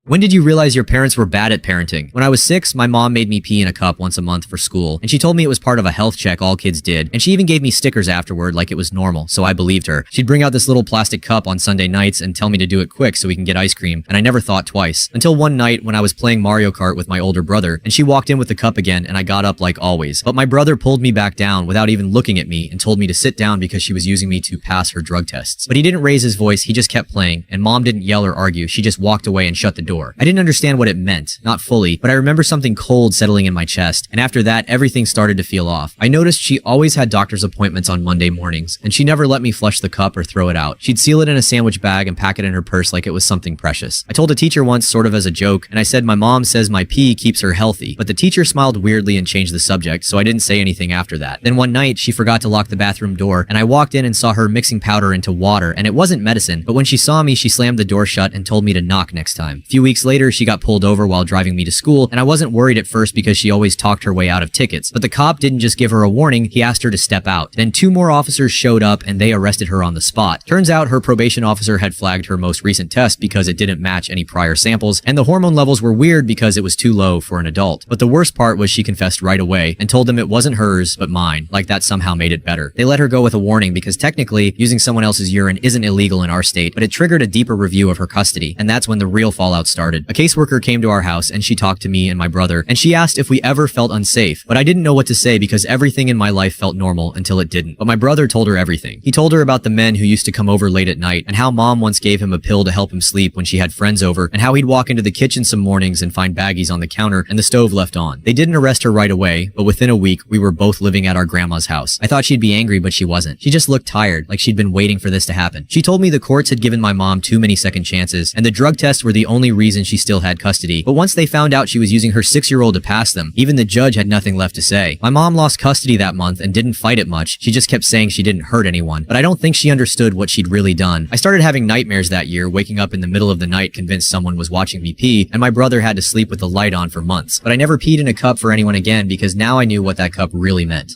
When did you realize your parents were bad at parenting? When I was 6, my mom made me pee in a cup once a month for school, and she told me it was part of a health check all kids did, and she even gave me stickers afterward like it was normal, so I believed her. She'd bring out this little plastic cup on Sunday nights and tell me to do it quick so we can get ice cream, and I never thought twice. Until one night when I was playing Mario Kart with my older brother, and she walked in with the cup again, and I got up like always. But my brother pulled me back down without even looking at me and told me to sit down because she was using me to pass her drug tests. But he didn't raise his voice, he just kept playing, and mom didn't yell or argue, she just walked away and shut the door. I didn't understand what it meant, not fully, but I remember something cold settling in my chest, and after that, everything started to feel off. I noticed she always had doctor's appointments on Monday mornings, and she never let me flush the cup or throw it out. She'd seal it in a sandwich bag and pack it in her purse like it was something precious. I told a teacher once, sort of as a joke, and I said my mom says my pee keeps her healthy, but the teacher smiled weirdly and changed the subject, so I didn't say anything after that. Then one night, she forgot to lock the bathroom door, and I walked in and saw her mixing powder into water, and it wasn't medicine, but when she saw me, she slammed the door shut and told me to knock next time. A few weeks later, she got pulled over while driving me to school, and I wasn't worried at first because she always talked her way out of tickets. But the cop didn't just give her a warning, he asked her to step out. Then 2 more officers showed up and they arrested her on the spot. Turns out her probation officer had flagged her most recent test because it didn't match any prior samples, and the hormone levels were weird because it was too low for an adult. But the worst part was she confessed right away and told them it wasn't hers, but mine, like that somehow made it better. They let her go with a warning because technically, using someone else's urine isn't illegal in our state, but it triggered a deeper review of her custody, and that's when the real fallout started. A caseworker came to our house and she talked to me and my brother, and she asked if we ever felt unsafe, but I didn't know what to say because everything in my life felt normal until it didn't. But my brother told her everything. He told her about the men who used to come over late at night, and how mom once gave him a pill to help him sleep when she had friends over, and how he'd walk into the kitchen some mornings and find baggies on the counter and the stove left on. They didn't arrest her right away, but within a week, we were both living at our grandma's house. I thought she'd be angry, but she wasn't. She just looked tired, like she'd been waiting for this to happen. She told me the courts had given my mom too many second chances, and the drug tests were the only reason she still had custody. But once they found out she was using her 6-year-old to pass them, even the judge had nothing left to say. My mom lost custody that month and didn't fight it much. She just kept saying she didn't hurt anyone, but I don't think she understood what she'd really done. I started having nightmares that year, waking up in the middle of the night convinced someone was watching me pee, and my brother had to sleep with the light on for months. But I never peed in a cup for anyone again because now I knew what that cup really meant.